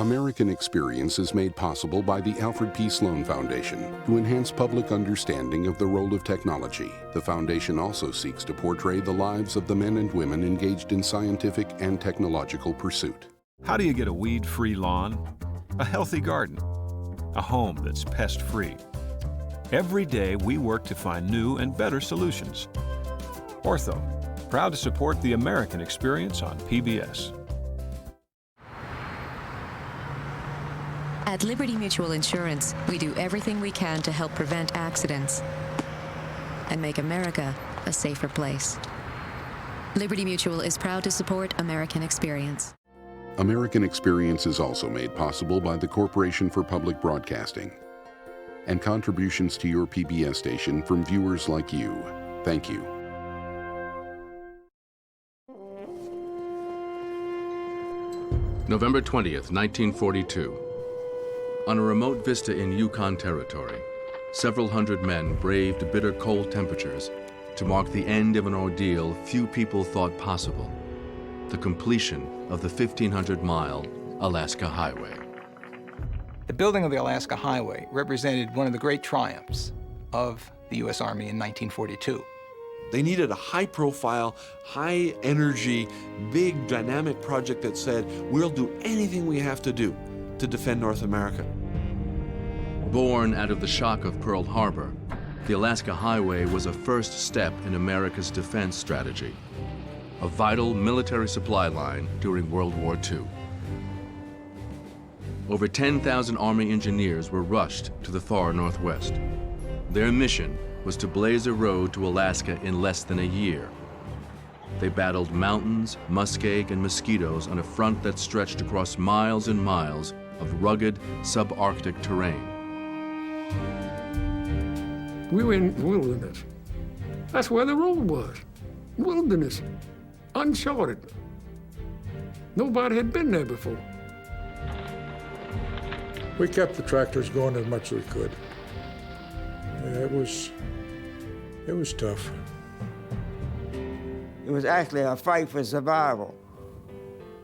American Experience is made possible by the Alfred P. Sloan Foundation to enhance public understanding of the role of technology. The foundation also seeks to portray the lives of the men and women engaged in scientific and technological pursuit. How do you get a weed-free lawn, a healthy garden, a home that's pest-free? Every day we work to find new and better solutions. Ortho, proud to support the American Experience on PBS. At Liberty Mutual Insurance, we do everything we can to help prevent accidents and make America a safer place. Liberty Mutual is proud to support American Experience. American Experience is also made possible by the Corporation for Public Broadcasting and contributions to your PBS station from viewers like you. Thank you. November 20th, 1942. On a remote vista in Yukon Territory, several hundred men braved bitter cold temperatures to mark the end of an ordeal few people thought possible: the completion of the 1,500-mile Alaska Highway. The building of the Alaska Highway represented one of the great triumphs of the U.S. Army in 1942. They needed a high-profile, high-energy, big, dynamic project that said, we'll do anything we have to do to defend North America. Born out of the shock of Pearl Harbor, the Alaska Highway was a first step in America's defense strategy, a vital military supply line during World War II. Over 10,000 Army engineers were rushed to the far Northwest. Their mission was to blaze a road to Alaska in less than a year. They battled mountains, muskeg, and mosquitoes on a front that stretched across miles and miles of rugged subarctic terrain. We were in wilderness. That's where the road was. Wilderness. Uncharted. Nobody had been there before. We kept the tractors going as much as we could. Yeah, it was tough. It was actually a fight for survival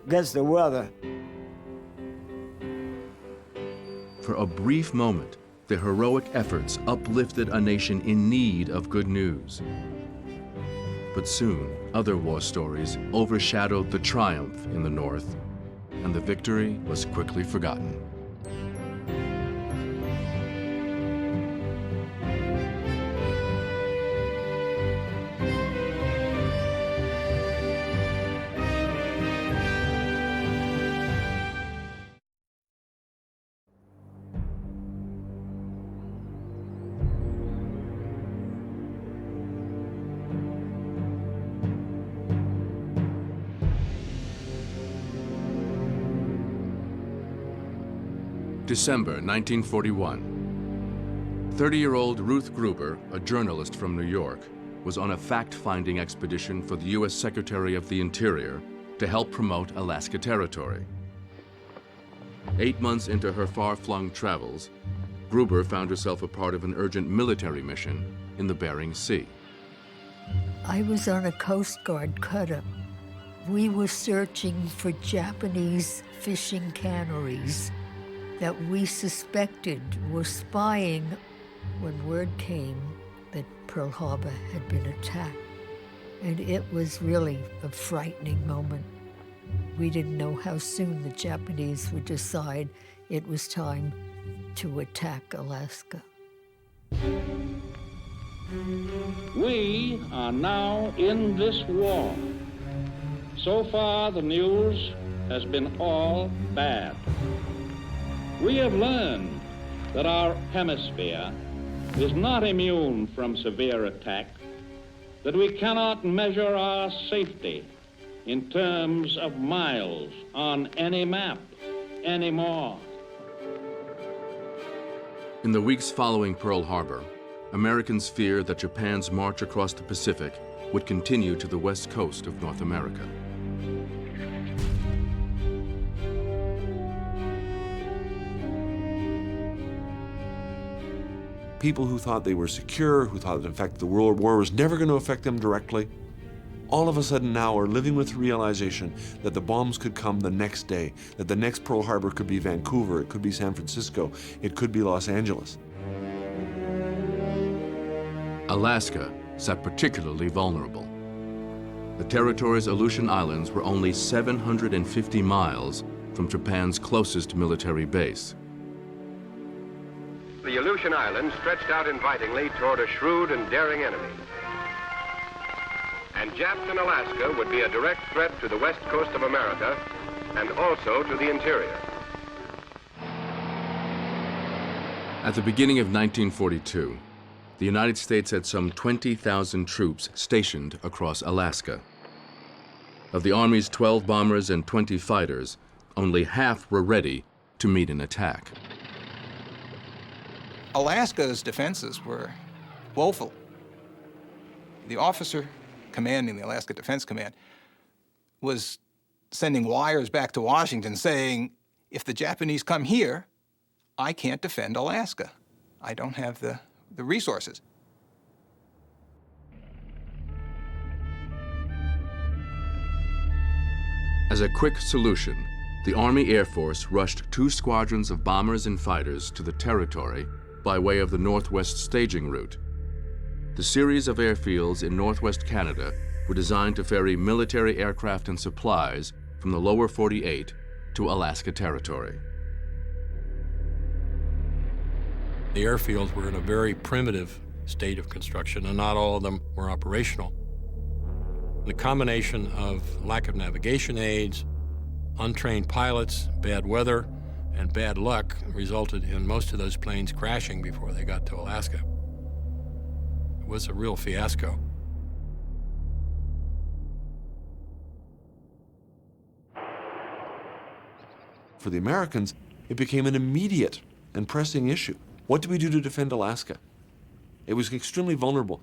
against the weather. For a brief moment, their heroic efforts uplifted a nation in need of good news. But soon, other war stories overshadowed the triumph in the North, and the victory was quickly forgotten. December 1941. 30-year-old Ruth Gruber, a journalist from New York, was on a fact-finding expedition for the U.S. Secretary of the Interior to help promote Alaska Territory. 8 months into her far-flung travels, Gruber found herself a part of an urgent military mission in the Bering Sea. I was on a Coast Guard cutter. We were searching for Japanese fishing canneries that we suspected were spying when word came that Pearl Harbor had been attacked. And it was really a frightening moment. We didn't know how soon the Japanese would decide it was time to attack Alaska. We are now in this war. So far, the news has been all bad. We have learned that our hemisphere is not immune from severe attack, that we cannot measure our safety in terms of miles on any map anymore. In the weeks following Pearl Harbor, Americans feared that Japan's march across the Pacific would continue to the west coast of North America. People who thought they were secure, who thought, in fact, the World War was never going to affect them directly, all of a sudden now are living with the realization that the bombs could come the next day, that the next Pearl Harbor could be Vancouver, it could be San Francisco, it could be Los Angeles. Alaska sat particularly vulnerable. The territory's Aleutian Islands were only 750 miles from Japan's closest military base. The Aleutian Islands stretched out invitingly toward a shrewd and daring enemy. And Japs in Alaska would be a direct threat to the west coast of America and also to the interior. At the beginning of 1942, the United States had some 20,000 troops stationed across Alaska. Of the Army's 12 bombers and 20 fighters, only half were ready to meet an attack. Alaska's defenses were woeful. The officer commanding the Alaska Defense Command was sending wires back to Washington saying, if the Japanese come here, I can't defend Alaska. I don't have the resources. As a quick solution, the Army Air Force rushed 2 squadrons of bombers and fighters to the territory by way of the Northwest staging route. The series of airfields in northwest Canada were designed to ferry military aircraft and supplies from the lower 48 to Alaska Territory. The airfields were in a very primitive state of construction, and not all of them were operational. The combination of lack of navigation aids, untrained pilots, bad weather, and bad luck resulted in most of those planes crashing before they got to Alaska. It was a real fiasco. For the Americans, it became an immediate and pressing issue. What do we do to defend Alaska? It was extremely vulnerable.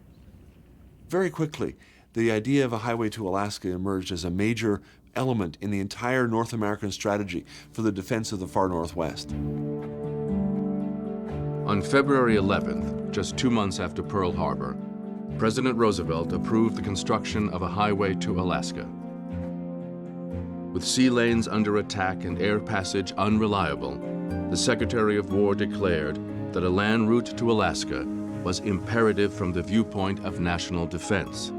Very quickly, the idea of a highway to Alaska emerged as a major element in the entire North American strategy for the defense of the far Northwest. On February 11th, just 2 months after Pearl Harbor, President Roosevelt approved the construction of a highway to Alaska. With sea lanes under attack and air passage unreliable, the Secretary of War declared that a land route to Alaska was imperative from the viewpoint of national defense.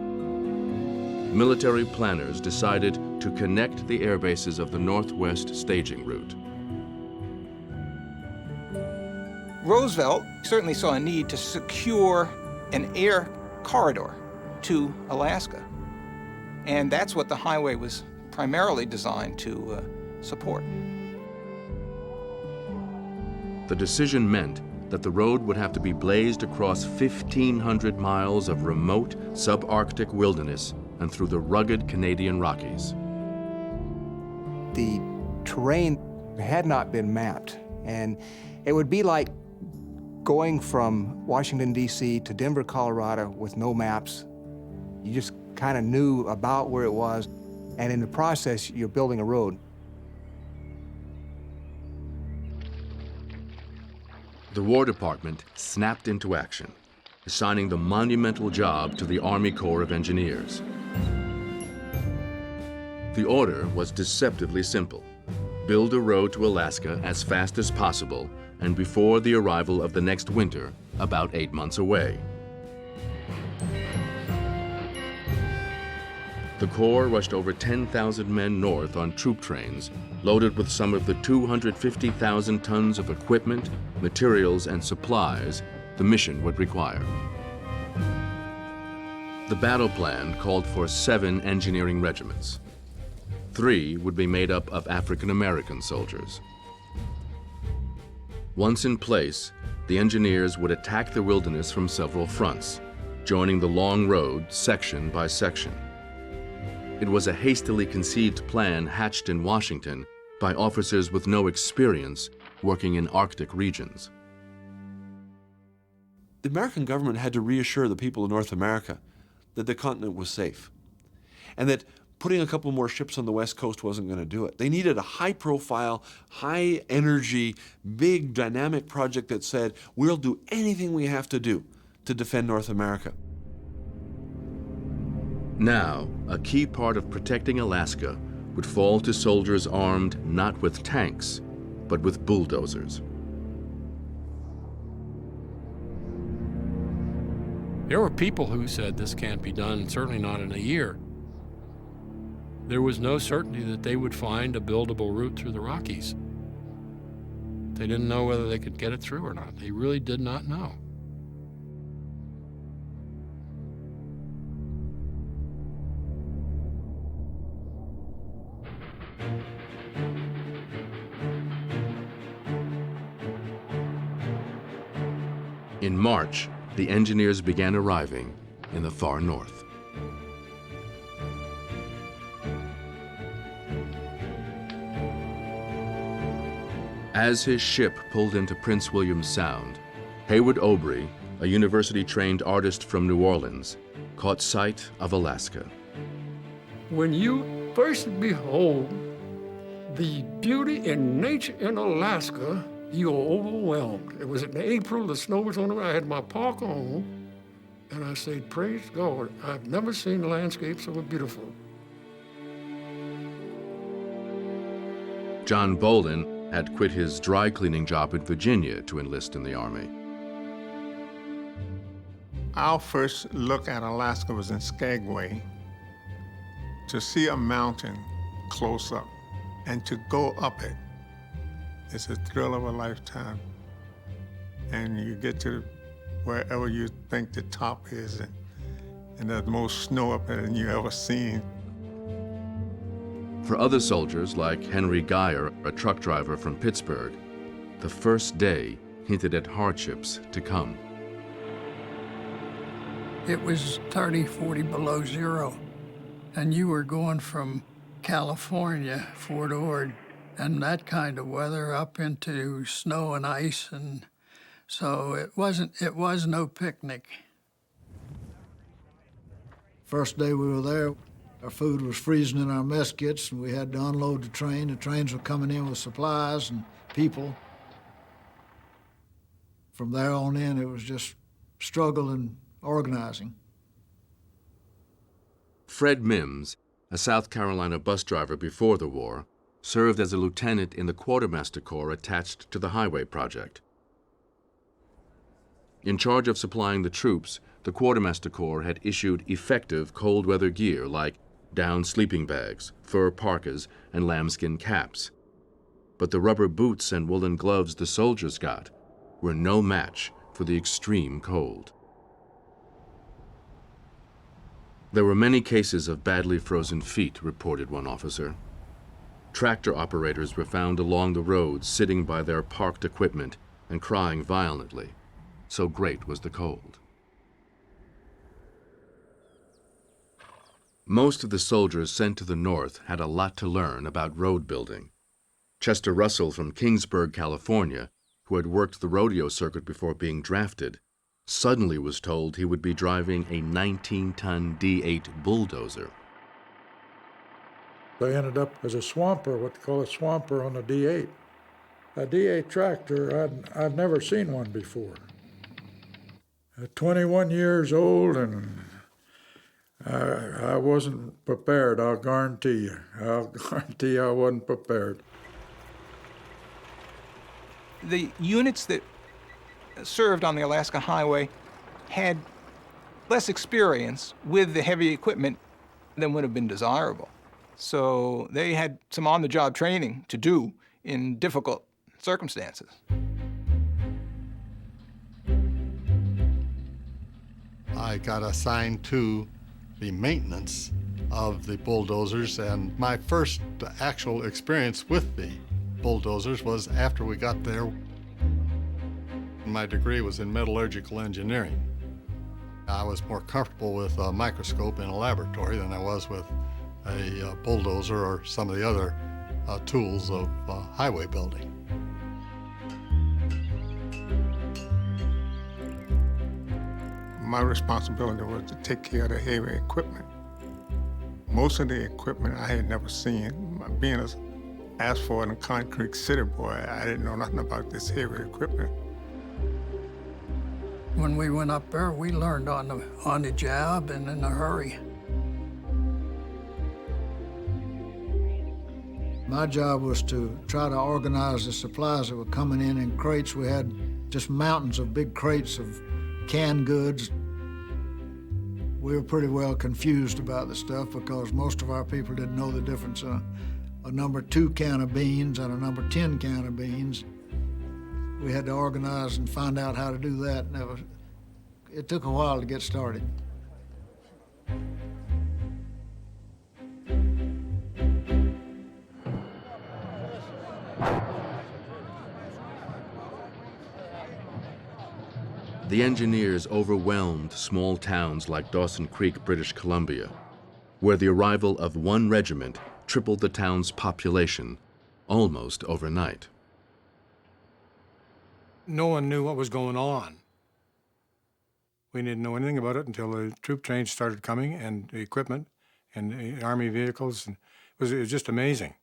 Military planners decided to connect the air bases of the Northwest staging route. Roosevelt certainly saw a need to secure an air corridor to Alaska. And that's what the highway was primarily designed to support. The decision meant that the road would have to be blazed across 1,500 miles of remote subarctic wilderness and through the rugged Canadian Rockies. The terrain had not been mapped, and it would be like going from Washington, D.C. to Denver, Colorado with no maps. You just kind of knew about where it was, and in the process, you're building a road. The War Department snapped into action, assigning the monumental job to the Army Corps of Engineers. The order was deceptively simple. Build a road to Alaska as fast as possible and before the arrival of the next winter, about 8 months away. The Corps rushed over 10,000 men north on troop trains, loaded with some of the 250,000 tons of equipment, materials, and supplies the mission would require. The battle plan called for 7 engineering regiments. 3 would be made up of African-American soldiers. Once in place, the engineers would attack the wilderness from several fronts, joining the long road section by section. It was a hastily conceived plan hatched in Washington by officers with no experience working in Arctic regions. The American government had to reassure the people of North America that the continent was safe, and that putting a couple more ships on the West Coast wasn't going to do it. They needed a high-profile, high-energy, big, dynamic project that said, we'll do anything we have to do to defend North America. Now, a key part of protecting Alaska would fall to soldiers armed not with tanks, but with bulldozers. There were people who said this can't be done, certainly not in a year. There was no certainty that they would find a buildable route through the Rockies. They didn't know whether they could get it through or not. They really did not know. In March, the engineers began arriving in the far north. As his ship pulled into Prince William Sound, Haywood Obrey, a university-trained artist from New Orleans, caught sight of Alaska. When you first behold the beauty in nature in Alaska, you are overwhelmed. It was in April, the snow was on the ground. I had my parka on, and I said, praise God, I've never seen landscapes so beautiful. John Bolin had quit his dry cleaning job in Virginia to enlist in the Army. Our first look at Alaska was in Skagway. To see a mountain close up and to go up it, it's a thrill of a lifetime. And you get to wherever you think the top is, and there's most snow up there than you ever seen. For other soldiers, like Henry Geyer, a truck driver from Pittsburgh, the first day hinted at hardships to come. It was 30, 40 below zero, and you were going from California, Fort Ord, and that kind of weather up into snow and ice, and so it was no picnic. First day we were there, our food was freezing in our mess kits, and we had to unload the train. The trains were coming in with supplies and people. From there on in, it was just struggle and organizing. Fred Mims, a South Carolina bus driver before the war, served as a lieutenant in the Quartermaster Corps attached to the highway project. In charge of supplying the troops, the Quartermaster Corps had issued effective cold weather gear like down sleeping bags, fur parkas, and lambskin caps. But the rubber boots and woolen gloves the soldiers got were no match for the extreme cold. There were many cases of badly frozen feet, reported one officer. Tractor operators were found along the roads sitting by their parked equipment and crying violently, so great was the cold. Most of the soldiers sent to the north had a lot to learn about road building. Chester Russell from Kingsburg, California, who had worked the rodeo circuit before being drafted, suddenly was told he would be driving a 19-ton D8 bulldozer. I ended up as a swamper, what they call a swamper on a D8. A D8 tractor, I'd never seen one before. 21 years old, and I wasn't prepared, I'll guarantee you. I'll guarantee I wasn't prepared. The units that served on the Alaska Highway had less experience with the heavy equipment than would have been desirable. So they had some on-the-job training to do in difficult circumstances. I got assigned to the maintenance of the bulldozers, and my first actual experience with the bulldozers was after we got there. My degree was in metallurgical engineering. I was more comfortable with a microscope in a laboratory than I was with a bulldozer or some of the other tools of highway building. My responsibility was to take care of the heavy equipment. Most of the equipment I had never seen. Being an asphalt and concrete city boy, I didn't know nothing about this heavy equipment. When we went up there, we learned on the job and in a hurry. My job was to try to organize the supplies that were coming in crates. We had just mountains of big crates of canned goods. We were pretty well confused about the stuff because most of our people didn't know the difference in a number 2 can of beans and a number 10 can of beans. We had to organize and find out how to do that, and it took a while to get started. The engineers overwhelmed small towns like Dawson Creek, British Columbia, where the arrival of one regiment tripled the town's population almost overnight. No one knew what was going on. We didn't know anything about it until the troop trains started coming and the equipment and the Army vehicles. And it was just amazing.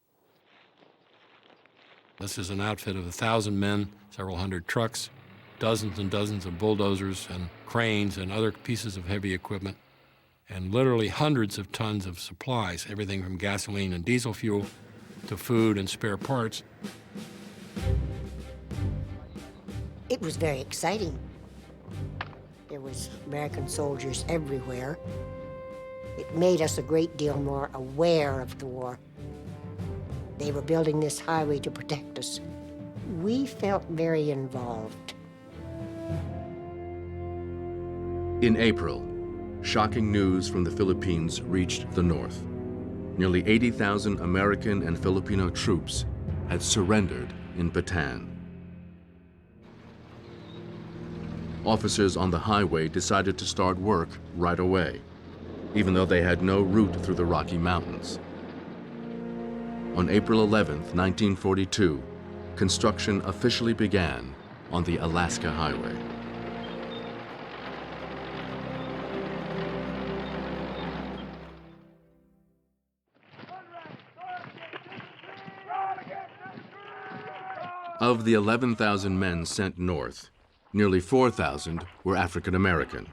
This is an outfit of 1,000 men, several hundred trucks, dozens and dozens of bulldozers and cranes and other pieces of heavy equipment, and literally hundreds of tons of supplies, everything from gasoline and diesel fuel to food and spare parts. It was very exciting. There was American soldiers everywhere. It made us a great deal more aware of the war. They were building this highway to protect us. We felt very involved. In April, shocking news from the Philippines reached the north. Nearly 80,000 American and Filipino troops had surrendered in Bataan. Officers on the highway decided to start work right away, even though they had no route through the Rocky Mountains. On April 11, 1942, construction officially began on the Alaska Highway. Of the 11,000 men sent north, nearly 4,000 were African American.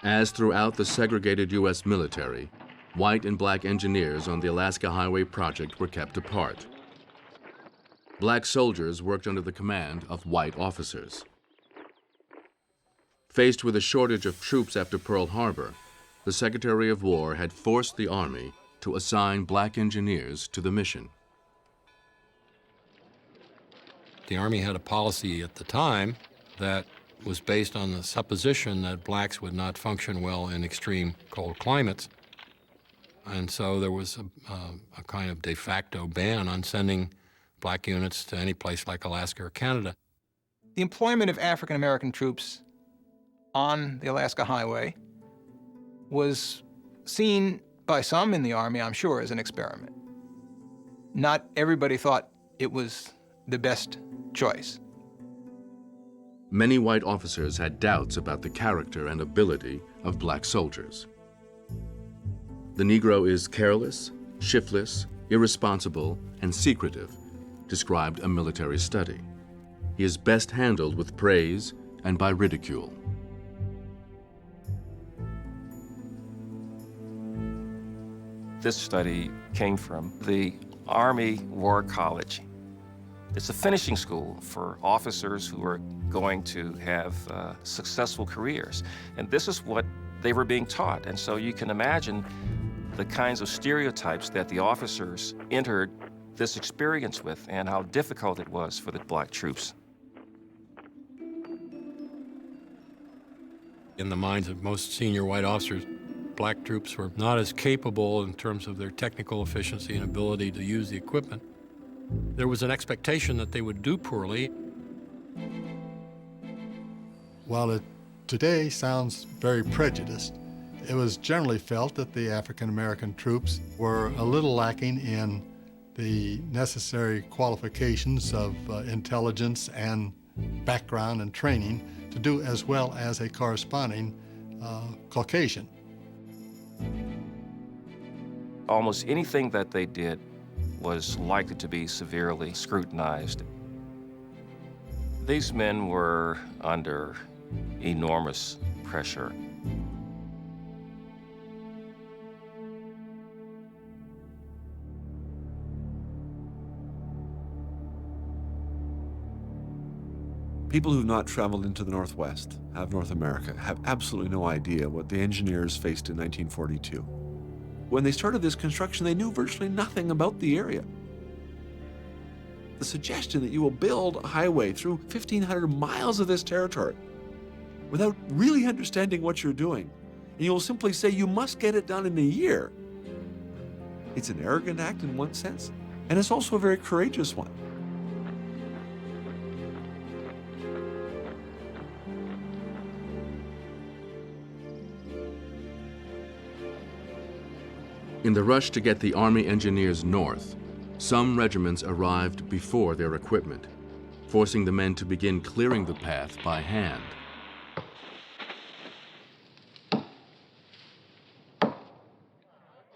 As throughout the segregated U.S. military, white and black engineers on the Alaska Highway project were kept apart. Black soldiers worked under the command of white officers. Faced with a shortage of troops after Pearl Harbor, the Secretary of War had forced the Army to assign black engineers to the mission. The Army had a policy at the time that was based on the supposition that blacks would not function well in extreme cold climates. And so there was a kind of de facto ban on sending black units to any place like Alaska or Canada. The employment of African American troops on the Alaska Highway was seen by some in the Army, I'm sure, as an experiment. Not everybody thought it was the best choice. Many white officers had doubts about the character and ability of black soldiers. The Negro is careless, shiftless, irresponsible, and secretive, described a military study. He is best handled with praise and by ridicule. This study came from the Army War College. It's a finishing school for officers who are going to have successful careers. And this is what they were being taught. And so you can imagine the kinds of stereotypes that the officers entered this experience with and how difficult it was for the black troops. In the minds of most senior white officers, black troops were not as capable in terms of their technical efficiency and ability to use the equipment. There was an expectation that they would do poorly. While it today sounds very prejudiced, it was generally felt that the African American troops were a little lacking in the necessary qualifications of intelligence and background and training to do as well as a corresponding Caucasian. Almost anything that they did was likely to be severely scrutinized. These men were under enormous pressure. People who've not traveled into the Northwest, of North America, have absolutely no idea what the engineers faced in 1942. When they started this construction, they knew virtually nothing about the area. The suggestion that you will build a highway through 1,500 miles of this territory without really understanding what you're doing, and you will simply say you must get it done in a year. It's an arrogant act in one sense, and it's also a very courageous one. In the rush to get the Army engineers north, some regiments arrived before their equipment, forcing the men to begin clearing the path by hand.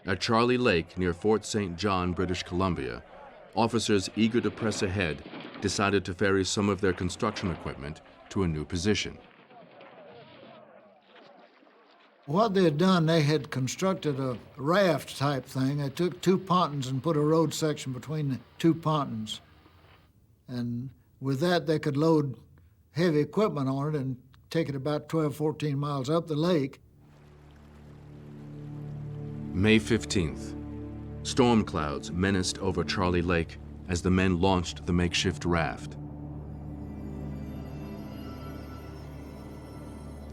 At Charlie Lake, near Fort St. John, British Columbia, officers eager to press ahead decided to ferry some of their construction equipment to a new position. What they had done, they had constructed a raft type thing. They took two pontons and put a road section between the two pontons. And with that, they could load heavy equipment on it and take it about 12, 14 miles up the lake. May 15th. Storm clouds menaced over Charlie Lake as the men launched the makeshift raft.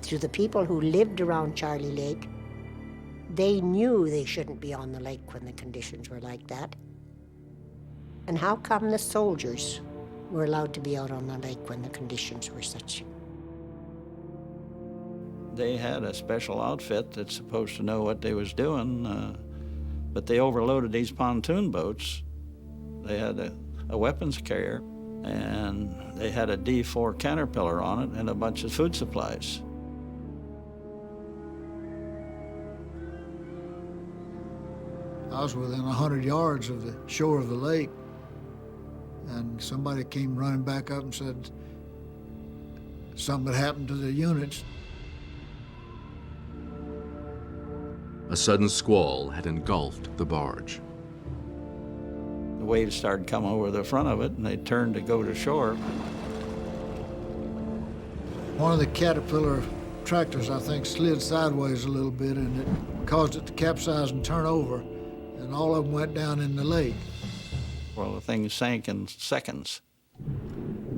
To the people who lived around Charlie Lake, they knew they shouldn't be on the lake when the conditions were like that. And how come the soldiers were allowed to be out on the lake when the conditions were such? They had a special outfit that's supposed to know what they was doing, but they overloaded these pontoon boats. They had a weapons carrier, and they had a D4 Caterpillar on it and a bunch of food supplies. I was within 100 yards of the shore of the lake, and somebody came running back up and said something had happened to the units. A sudden squall had engulfed the barge. The waves started coming over the front of it, and they turned to go to shore. One of the Caterpillar tractors, I think, slid sideways a little bit, and it caused it to capsize and turn over, and all of them went down in the lake. Well, the thing sank in seconds.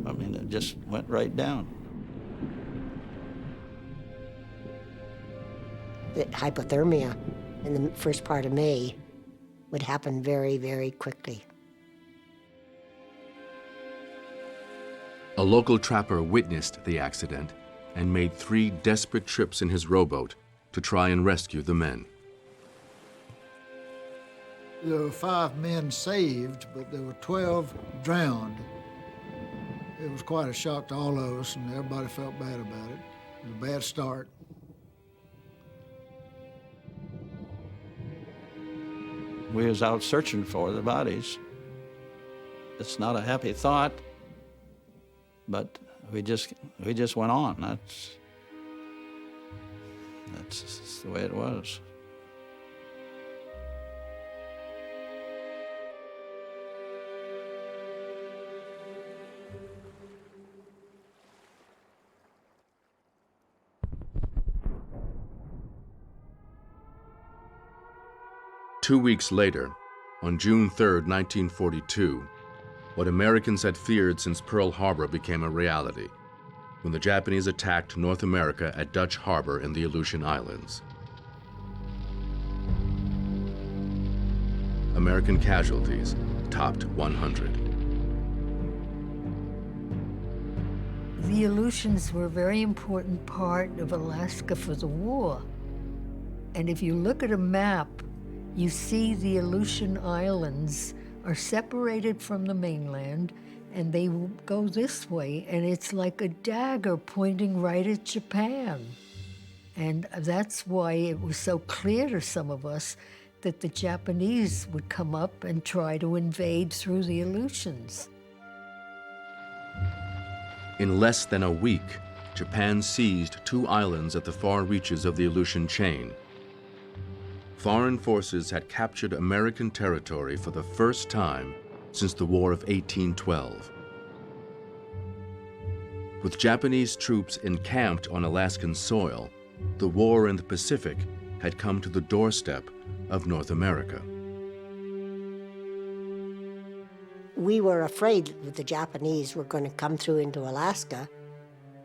I mean, it just went right down. The hypothermia in the first part of May would happen very, very quickly. A local trapper witnessed the accident and made 3 desperate trips in his rowboat to try and rescue the men. There were 5 men saved, but there were 12 drowned. It was quite a shock to all of us, and everybody felt bad about it. It was a bad start. We was out searching for the bodies. It's not a happy thought, but we just went on. That's the way it was. Two weeks later, on June 3rd, 1942, what Americans had feared since Pearl Harbor became a reality, when the Japanese attacked North America at Dutch Harbor in the Aleutian Islands. American casualties topped 100. The Aleutians were a very important part of Alaska for the war. And if you look at a map, you see the Aleutian Islands are separated from the mainland, and they go this way, and it's like a dagger pointing right at Japan. And that's why it was so clear to some of us that the Japanese would come up and try to invade through the Aleutians. In less than a week, Japan seized 2 islands at the far reaches of the Aleutian chain. Foreign forces had captured American territory for the first time since the War of 1812. With Japanese troops encamped on Alaskan soil, the war in the Pacific had come to the doorstep of North America. We were afraid that the Japanese were going to come through into Alaska.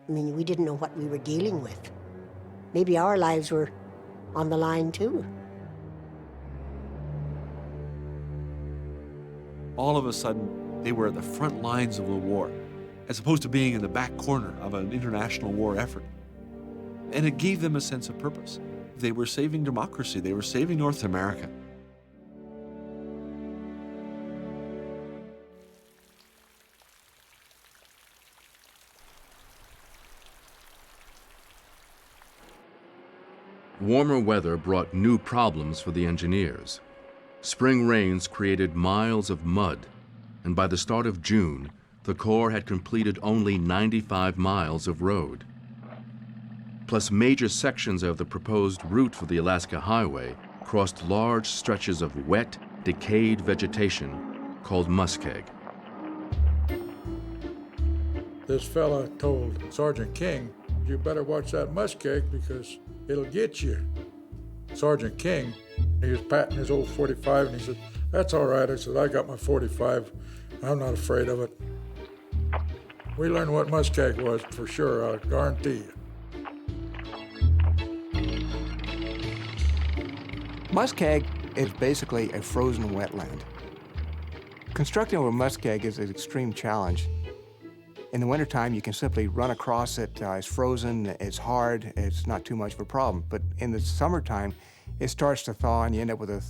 I mean, we didn't know what we were dealing with. Maybe our lives were on the line too. All of a sudden, they were at the front lines of the war, as opposed to being in the back corner of an international war effort. And it gave them a sense of purpose. They were saving democracy. They were saving North America. Warmer weather brought new problems for the engineers. Spring rains created miles of mud, and by the start of June, the Corps had completed only 95 miles of road. Plus, major sections of the proposed route for the Alaska Highway crossed large stretches of wet, decayed vegetation called muskeg. This fella told Sergeant King, "You better watch that muskeg because it'll get you." Sergeant King, he was patting his old 45 and he said, "That's all right." I said, "I got my 45. I'm not afraid of it." We learned what muskeg was for sure, I guarantee you. Muskeg is basically a frozen wetland. Constructing over muskeg is an extreme challenge. In the wintertime, you can simply run across it. It's frozen, it's hard, it's not too much of a problem. But in the summertime, it starts to thaw and you end up with a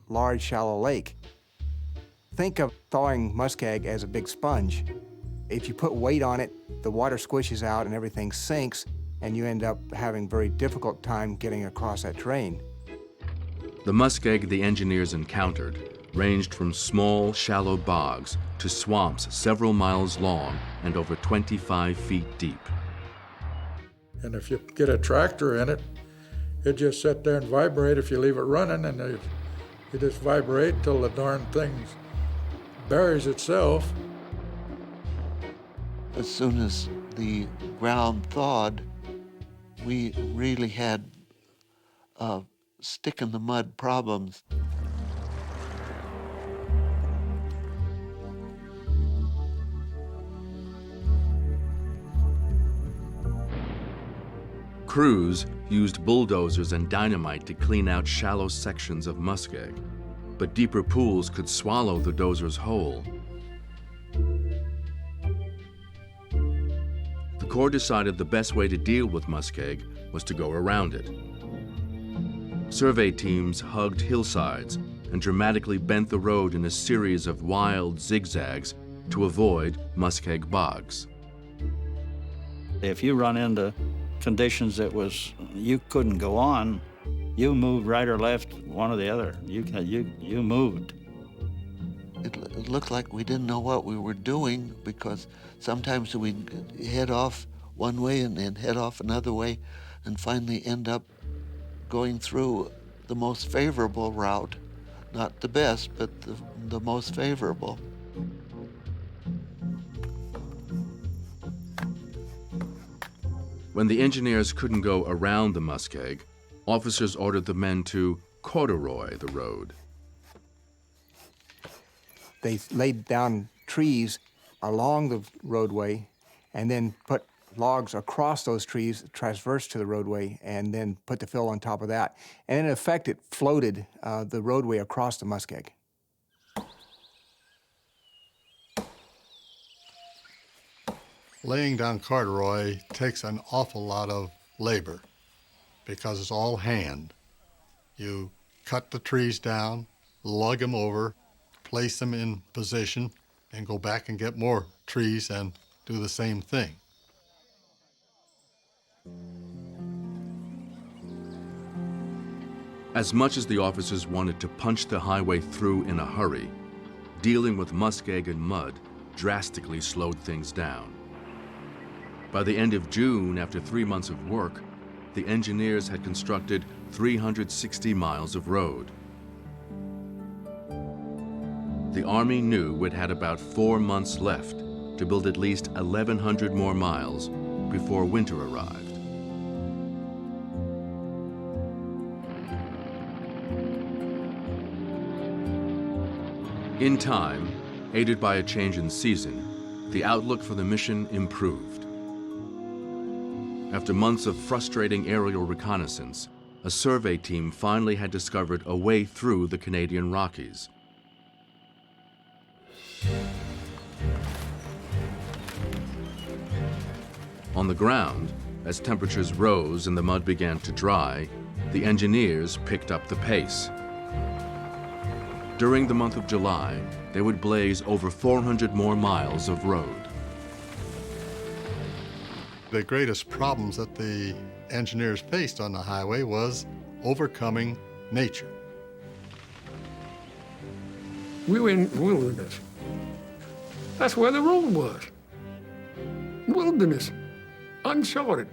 large, shallow lake. Think of thawing muskeg as a big sponge. If you put weight on it, the water squishes out and everything sinks, and you end up having a very difficult time getting across that terrain. The muskeg the engineers encountered ranged from small, shallow bogs to swamps several miles long and over 25 feet deep. And if you get a tractor in it, it just sit there and vibrate if you leave it running, and it just vibrate till the darn thing buries itself. As soon as the ground thawed, we really had stick in the mud problems. Crews used bulldozers and dynamite to clean out shallow sections of muskeg, but deeper pools could swallow the dozers whole. The Corps decided the best way to deal with muskeg was to go around it. Survey teams hugged hillsides and dramatically bent the road in a series of wild zigzags to avoid muskeg bogs. If you run into conditions that you couldn't go on, you moved right or left, one or the other. You moved. It looked like we didn't know what we were doing because sometimes we'd head off one way and then head off another way and finally end up going through the most favorable route. Not the best, but the most favorable. When the engineers couldn't go around the muskeg, officers ordered the men to corduroy the road. They laid down trees along the roadway and then put logs across those trees, transverse to the roadway, and then put the fill on top of that. And in effect, it floated the roadway across the muskeg. Laying down corduroy takes an awful lot of labor because it's all hand. You cut the trees down, lug them over, place them in position, and go back and get more trees and do the same thing. As much as the officers wanted to punch the highway through in a hurry, dealing with muskeg and mud drastically slowed things down. By the end of June, after 3 months of work, the engineers had constructed 360 miles of road. The Army knew it had about 4 months left to build at least 1,100 more miles before winter arrived. In time, aided by a change in season, the outlook for the mission improved. After months of frustrating aerial reconnaissance, a survey team finally had discovered a way through the Canadian Rockies. On the ground, as temperatures rose and the mud began to dry, the engineers picked up the pace. During the month of July, they would blaze over 400 more miles of road. The greatest problems that the engineers faced on the highway was overcoming nature. We were in wilderness. That's where the road was. Wilderness, uncharted.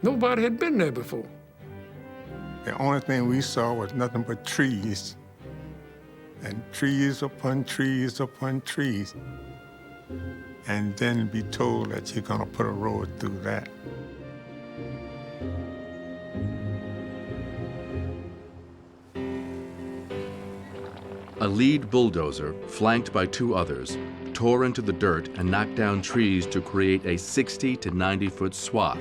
Nobody had been there before. The only thing we saw was nothing but trees, and trees upon trees upon trees. And then be told that you're gonna put a road through that. A lead bulldozer, flanked by two others, tore into the dirt and knocked down trees to create a 60 to 90-foot swath.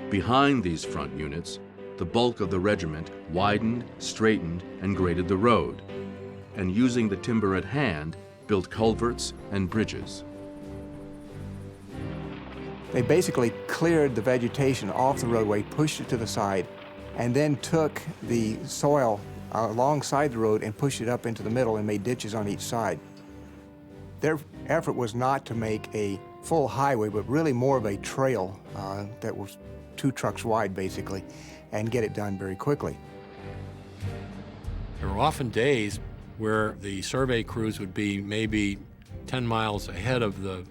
Behind these front units, the bulk of the regiment widened, straightened, and graded the road, and using the timber at hand, built culverts and bridges. They basically cleared the vegetation off the roadway, pushed it to the side, and then took the soil alongside the road and pushed it up into the middle and made ditches on each side. Their effort was not to make a full highway, but really more of a trail that was 2 trucks wide, basically, and get it done very quickly. There were often days where the survey crews would be maybe 10 miles ahead of the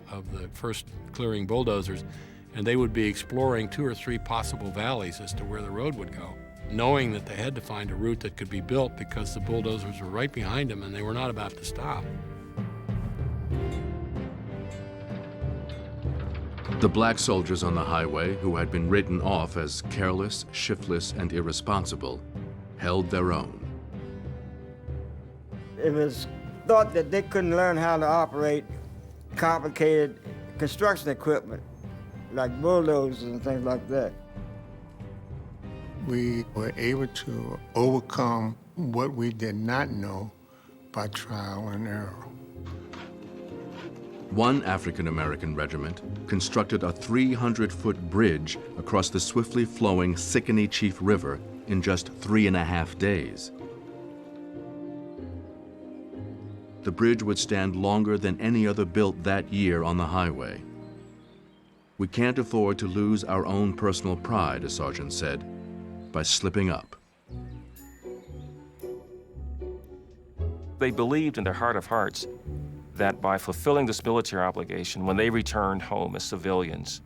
first clearing bulldozers, and they would be exploring 2 or 3 possible valleys as to where the road would go, knowing that they had to find a route that could be built because the bulldozers were right behind them and they were not about to stop. The black soldiers on the highway, who had been written off as careless, shiftless, and irresponsible, held their own. It was thought that they couldn't learn how to operate complicated construction equipment, like bulldozers and things like that. We were able to overcome what we did not know by trial and error. One African-American regiment constructed a 300-foot bridge across the swiftly flowing Sicannie Chief River in just 3.5 days. The bridge would stand longer than any other built that year on the highway. We can't afford to lose our own personal pride, a sergeant said, by slipping up. They believed in their heart of hearts that by fulfilling this military obligation, when they returned home as civilians,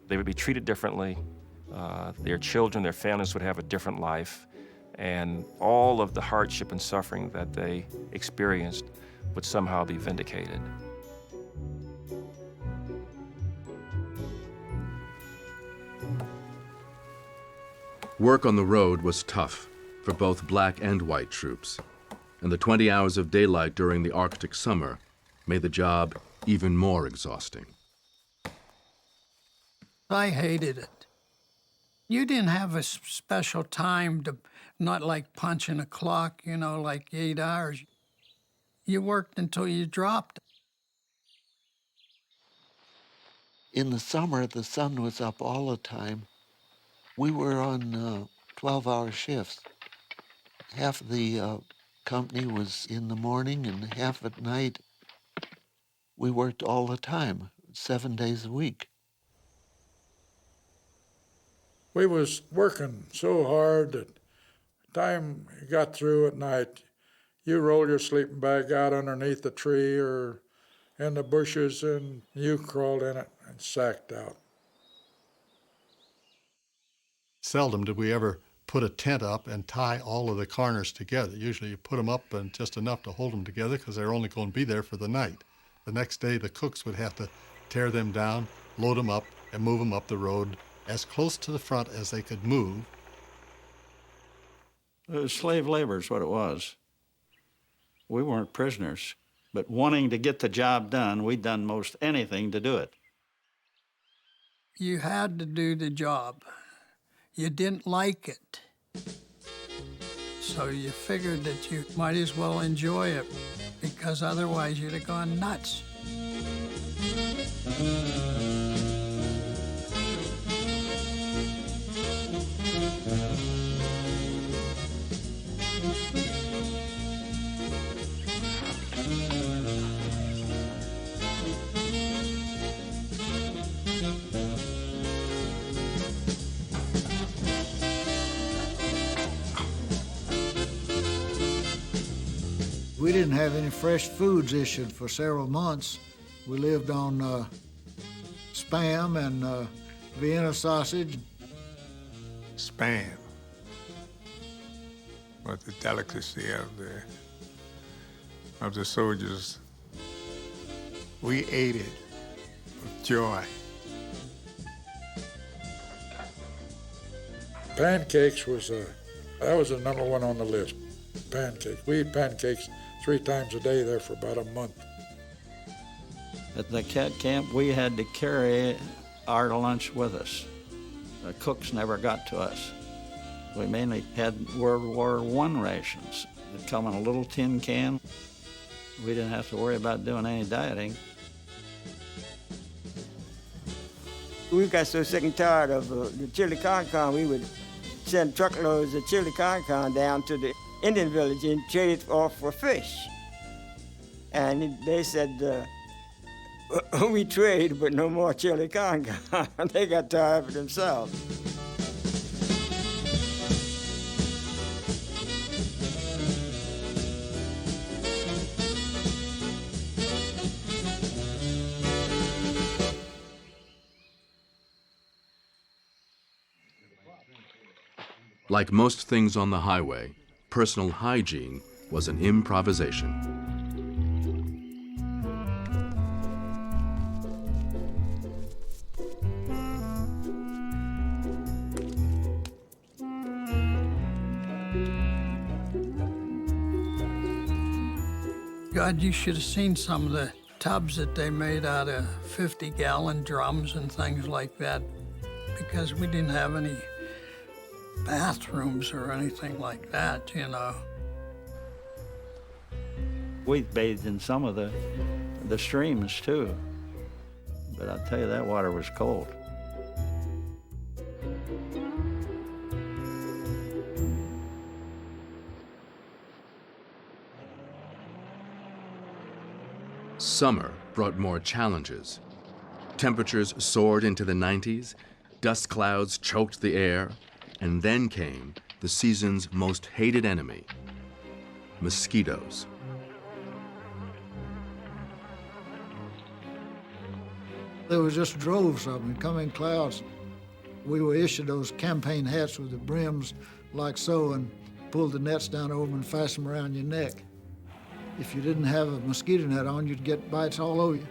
they would be treated differently, their children, their families would have a different life, and all of the hardship and suffering that they experienced would somehow be vindicated. Work on the road was tough for both black and white troops, and the 20 hours of daylight during the Arctic summer made the job even more exhausting. I hated it. You didn't have a special time to, not like punching a clock, you know, like 8 hours. You worked until you dropped. In the summer, the sun was up all the time. We were on 12-hour shifts. Half of the company was in the morning and half at night. We worked all the time, 7 days a week. We was working so hard that time you got through at night, you roll your sleeping bag out underneath the tree or in the bushes and you crawled in it and sacked out. Seldom did we ever put a tent up and tie all of the corners together. Usually you put them up and just enough to hold them together because they're only going to be there for the night. The next day, the cooks would have to tear them down, load them up, and move them up the road as close to the front as they could move. It was slave labor is what it was. We weren't prisoners, but wanting to get the job done, we'd done most anything to do it. You had to do the job. You didn't like it. So you figured that you might as well enjoy it, because otherwise you'd have gone nuts. We didn't have any fresh foods issued for several months. We lived on Spam and Vienna sausage. Spam was the delicacy of the soldiers. We ate it with joy. Pancakes was that was the number one on the list. Pancakes. We ate pancakes 3 times a day there for about a month. At the cat camp, we had to carry our lunch with us. The cooks never got to us. We mainly had World War I rations that come in a little tin can. We didn't have to worry about doing any dieting. We got so sick and tired of the chili con, we would send truckloads of chili con down to the Indian village and trade it off for fish. And they said, we trade, but no more chili con. They got tired of it themselves. Like most things on the highway, personal hygiene was an improvisation. God, you should have seen some of the tubs that they made out of 50-gallon drums and things like that, because we didn't have any bathrooms or anything like that, you know. We bathed in some of the streams too, but I'll tell you, that water was cold. Summer brought more challenges. Temperatures soared into the 90s, dust clouds choked the air, and then came the season's most hated enemy, mosquitoes. There was just droves of them coming in clouds. We were issued those campaign hats with the brims like so, and pulled the nets down over them and fasten them around your neck. If you didn't have a mosquito net on, you'd get bites all over you.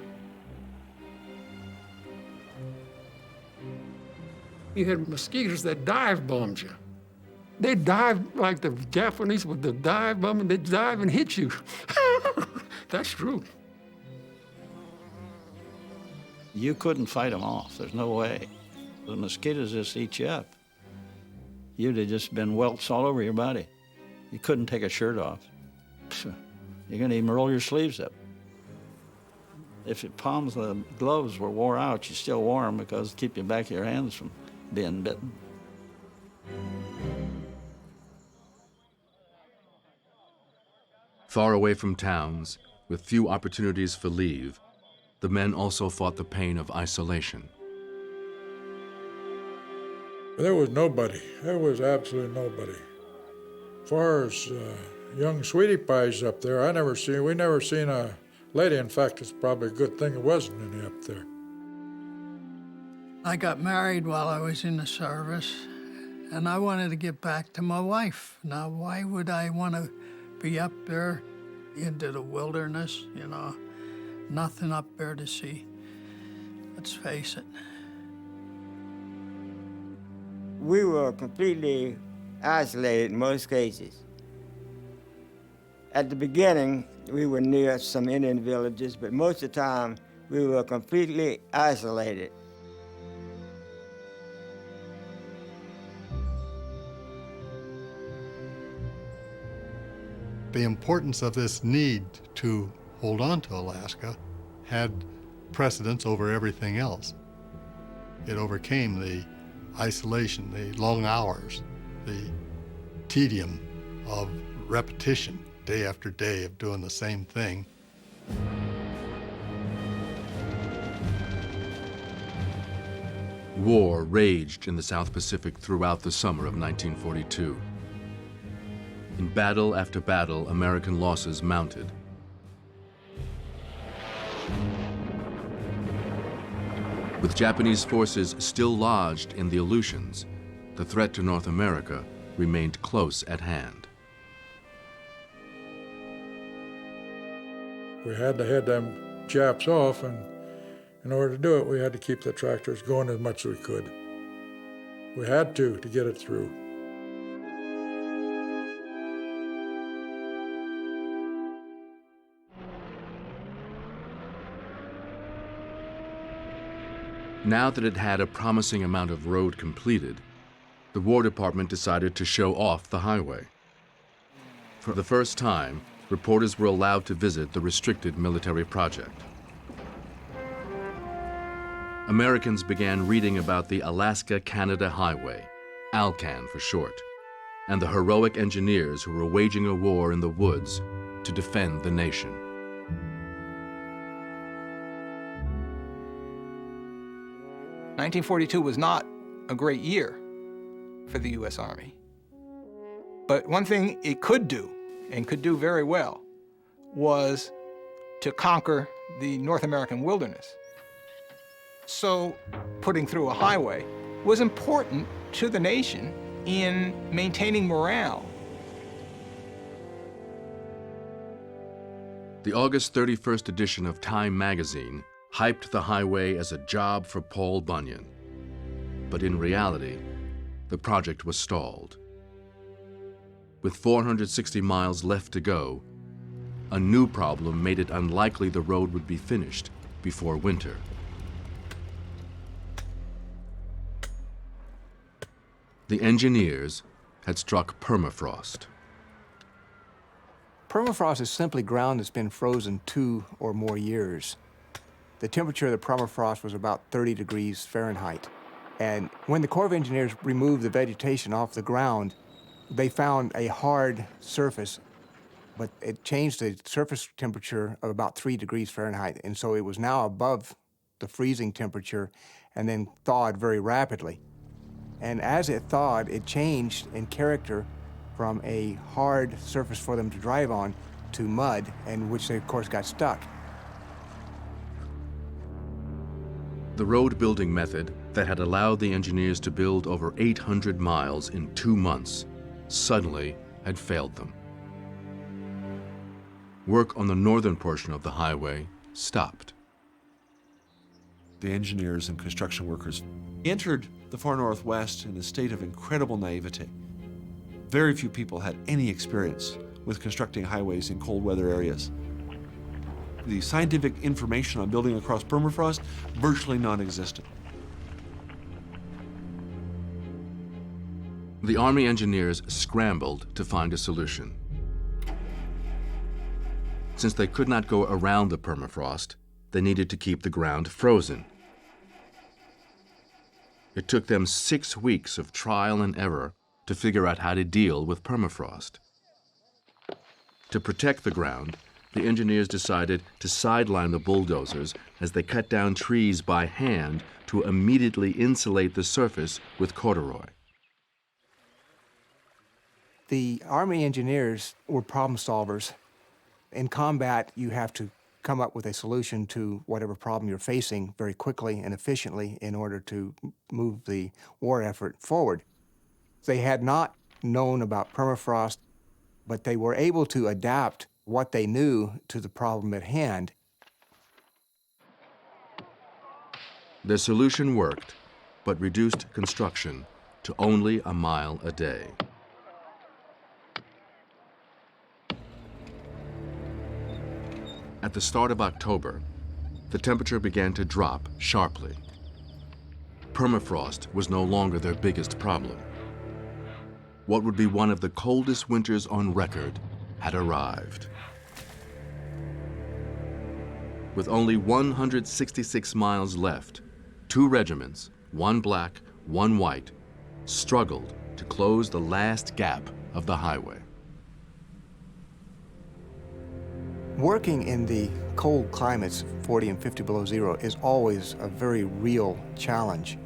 You had mosquitoes that dive bombed you. They dive like the Japanese with the dive bomb, and they dive and hit you. That's true. You couldn't fight them off. There's no way. The mosquitoes just eat you up. You'd have just been welts all over your body. You couldn't take a shirt off. You're going to even roll your sleeves up. If your palms, the gloves were wore out, you still wore them because it keep the back of your hands from being bitten. Far away from towns, with few opportunities for leave, the men also fought the pain of isolation. There was nobody. There was absolutely nobody. As far as young sweetie pies up there, we never seen a lady. In fact, it's probably a good thing there wasn't any up there. I got married while I was in the service, and I wanted to get back to my wife. Now, why would I want to be up there into the wilderness, you know? Nothing up there to see. Let's face it. We were completely isolated in most cases. At the beginning, we were near some Indian villages, but most of the time, we were completely isolated. The importance of this need to hold on to Alaska had precedence over everything else. It overcame the isolation, the long hours, the tedium of repetition, day after day of doing the same thing. War raged in the South Pacific throughout the summer of 1942. In battle after battle, American losses mounted. With Japanese forces still lodged in the Aleutians, the threat to North America remained close at hand. We had to head them Japs off, and in order to do it, we had to keep the tractors going as much as we could. We had to get it through. Now that it had a promising amount of road completed, the War Department decided to show off the highway. For the first time, reporters were allowed to visit the restricted military project. Americans began reading about the Alaska-Canada Highway, Alcan for short, and the heroic engineers who were waging a war in the woods to defend the nation. 1942 was not a great year for the U.S. Army. But one thing it could do, and could do very well, was to conquer the North American wilderness. So putting through a highway was important to the nation in maintaining morale. The August 31st edition of Time magazine hyped the highway as a job for Paul Bunyan. But in reality, the project was stalled. With 460 miles left to go, a new problem made it unlikely the road would be finished before winter. The engineers had struck permafrost. Permafrost is simply ground that's been frozen 2 or more years. The temperature of the permafrost was about 30 degrees Fahrenheit. And when the Corps of Engineers removed the vegetation off the ground, they found a hard surface, but it changed the surface temperature of about 3 degrees Fahrenheit. And so it was now above the freezing temperature and then thawed very rapidly. And as it thawed, it changed in character from a hard surface for them to drive on to mud, and which they, of course, got stuck. The road building method that had allowed the engineers to build over 800 miles in 2 months suddenly had failed them. Work on the northern portion of the highway stopped. The engineers and construction workers entered the far northwest in a state of incredible naivete. Very few people had any experience with constructing highways in cold weather areas. The scientific information on building across permafrost, virtually non-existent. The Army engineers scrambled to find a solution. Since they could not go around the permafrost, they needed to keep the ground frozen. It took them 6 weeks of trial and error to figure out how to deal with permafrost. To protect the ground, the engineers decided to sideline the bulldozers as they cut down trees by hand to immediately insulate the surface with corduroy. The Army engineers were problem solvers. In combat, you have to come up with a solution to whatever problem you're facing very quickly and efficiently in order to move the war effort forward. They had not known about permafrost, but they were able to adapt what they knew to the problem at hand. Their solution worked, but reduced construction to only a mile a day. At the start of October, the temperature began to drop sharply. Permafrost was no longer their biggest problem. What would be one of the coldest winters on record had arrived. With only 166 miles left, 2 regiments, one black, one white, struggled to close the last gap of the highway. Working in the cold climates, 40 and 50 below zero, is always a very real challenge.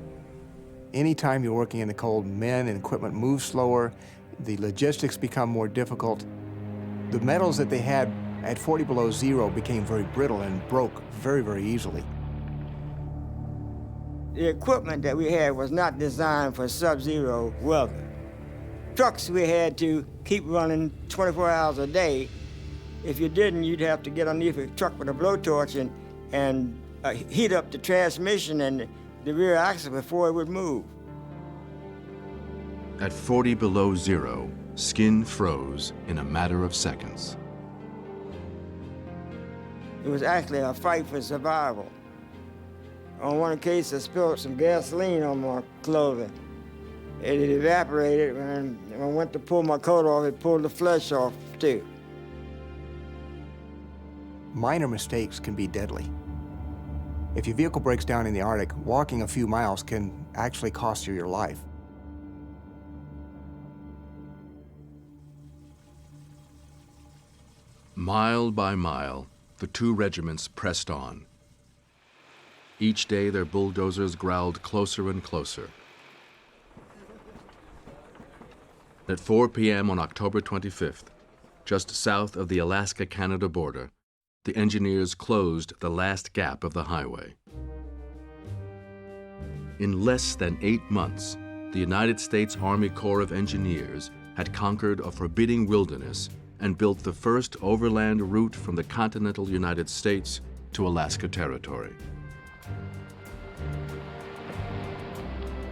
Anytime you're working in the cold, men and equipment move slower, the logistics become more difficult. The metals that they had at 40 below zero became very brittle and broke very, very easily. The equipment that we had was not designed for sub-zero weather. Trucks we had to keep running 24 hours a day. If you didn't, you'd have to get underneath a truck with a blowtorch and heat up the transmission and the rear axle before it would move. At 40 below zero, skin froze in a matter of seconds. It was actually a fight for survival. On one occasion, I spilled some gasoline on my clothing. It evaporated, and when I went to pull my coat off, it pulled the flesh off, too. Minor mistakes can be deadly. If your vehicle breaks down in the Arctic, walking a few miles can actually cost you your life. Mile by mile, the 2 regiments pressed on. Each day, their bulldozers growled closer and closer. At 4 p.m. on October 25th, just south of the Alaska-Canada border, the engineers closed the last gap of the highway. In less than 8 months, the United States Army Corps of Engineers had conquered a forbidding wilderness and built the first overland route from the continental United States to Alaska Territory.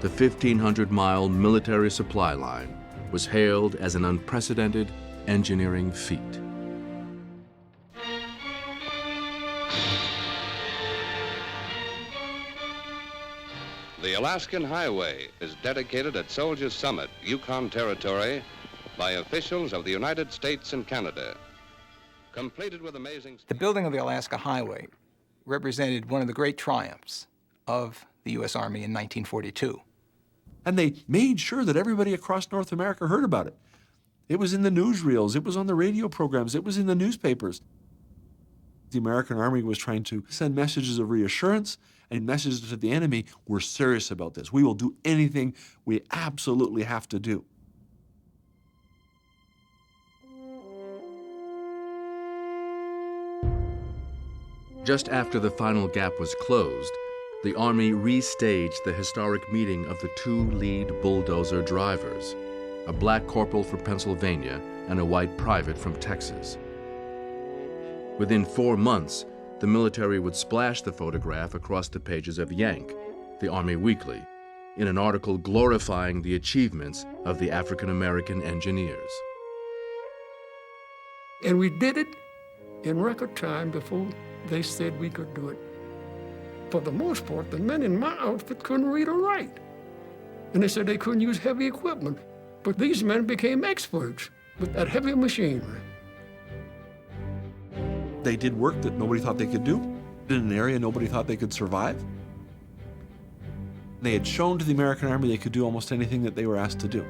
The 1,500-mile military supply line was hailed as an unprecedented engineering feat. The Alaskan Highway is dedicated at Soldiers Summit, Yukon Territory, by officials of the United States and Canada. Completed with amazing... The building of the Alaska Highway represented one of the great triumphs of the U.S. Army in 1942. And they made sure that everybody across North America heard about it. It was in the newsreels, it was on the radio programs, it was in the newspapers. The American Army was trying to send messages of reassurance and messages to the enemy, we're serious about this. We will do anything we absolutely have to do. Just after the final gap was closed, the Army restaged the historic meeting of the 2 lead bulldozer drivers, a black corporal from Pennsylvania and a white private from Texas. Within 4 months, the military would splash the photograph across the pages of Yank, the Army Weekly, in an article glorifying the achievements of the African-American engineers. And we did it in record time before they said we could do it. For the most part, the men in my outfit couldn't read or write. And they said they couldn't use heavy equipment. But these men became experts with that heavy machinery. They did work that nobody thought they could do in an area nobody thought they could survive. They had shown to the American Army they could do almost anything that they were asked to do.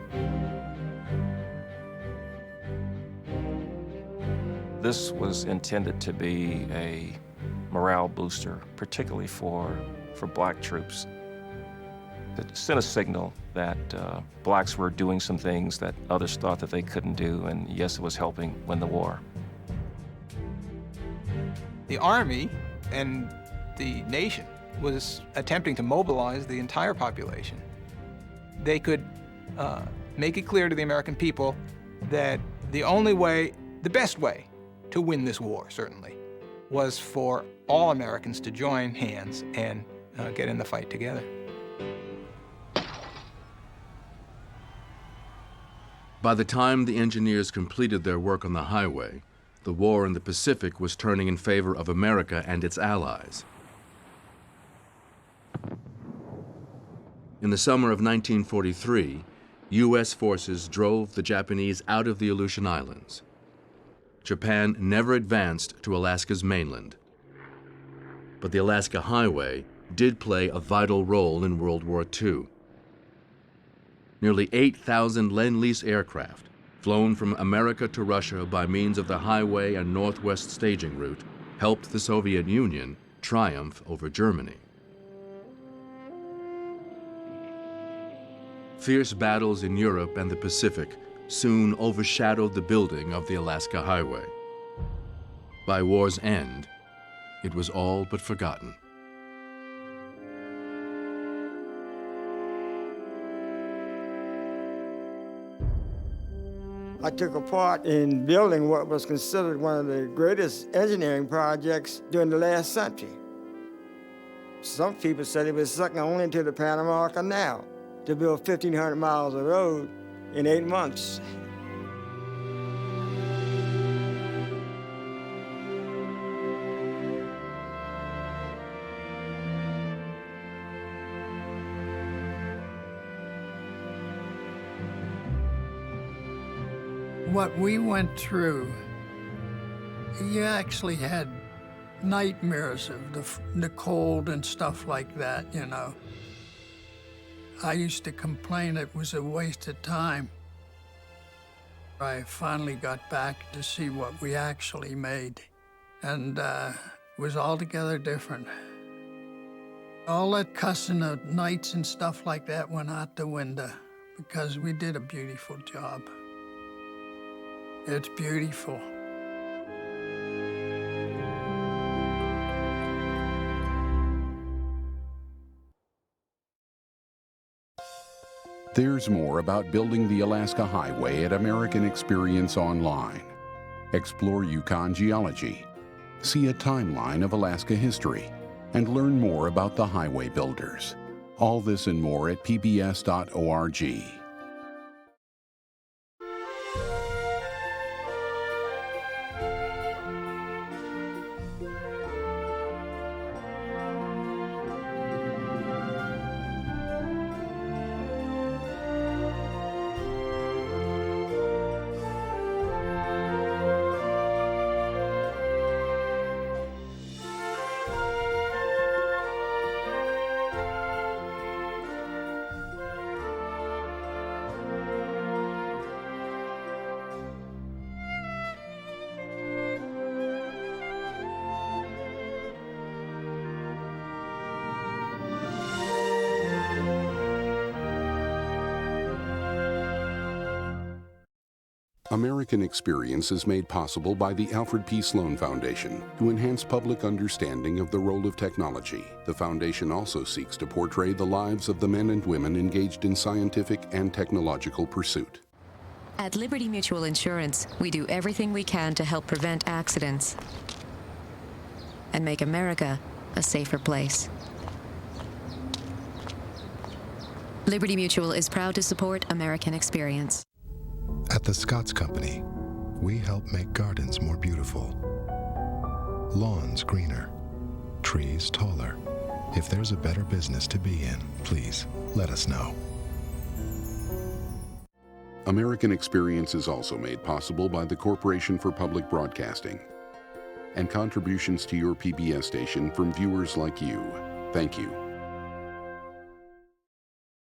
This was intended to be a morale booster, particularly for black troops. It sent a signal that blacks were doing some things that others thought that they couldn't do, and yes, it was helping win the war. The Army and the nation was attempting to mobilize the entire population. They could make it clear to the American people that the only way, the best way to win this war, certainly, was for all Americans to join hands and get in the fight together. By the time the engineers completed their work on the highway, the war in the Pacific was turning in favor of America and its allies. In the summer of 1943, U.S. forces drove the Japanese out of the Aleutian Islands. Japan never advanced to Alaska's mainland. But the Alaska Highway did play a vital role in World War II. Nearly 8,000 Lend-Lease aircraft, flown from America to Russia by means of the highway and northwest staging route, helped the Soviet Union triumph over Germany. Fierce battles in Europe and the Pacific soon overshadowed the building of the Alaska Highway. By war's end, it was all but forgotten. I took a part in building what was considered one of the greatest engineering projects during the last century. Some people said it was second only to the Panama Canal to build 1,500 miles of road in 8 months. What we went through, you actually had nightmares of the cold and stuff like that, you know. I used to complain it was a waste of time. I finally got back to see what we actually made, and it was altogether different. All that cussing of nights and stuff like that went out the window because we did a beautiful job. It's beautiful. There's more about building the Alaska Highway at American Experience Online. Explore Yukon geology, see a timeline of Alaska history, and learn more about the highway builders. All this and more at pbs.org. American Experience is made possible by the Alfred P. Sloan Foundation to enhance public understanding of the role of technology. The foundation also seeks to portray the lives of the men and women engaged in scientific and technological pursuit. At Liberty Mutual Insurance, we do everything we can to help prevent accidents and make America a safer place. Liberty Mutual is proud to support American Experience. At the Scotts Company, we help make gardens more beautiful, lawns greener, trees taller. If there's a better business to be in, please let us know. American Experience is also made possible by the Corporation for Public Broadcasting and contributions to your PBS station from viewers like you. Thank you.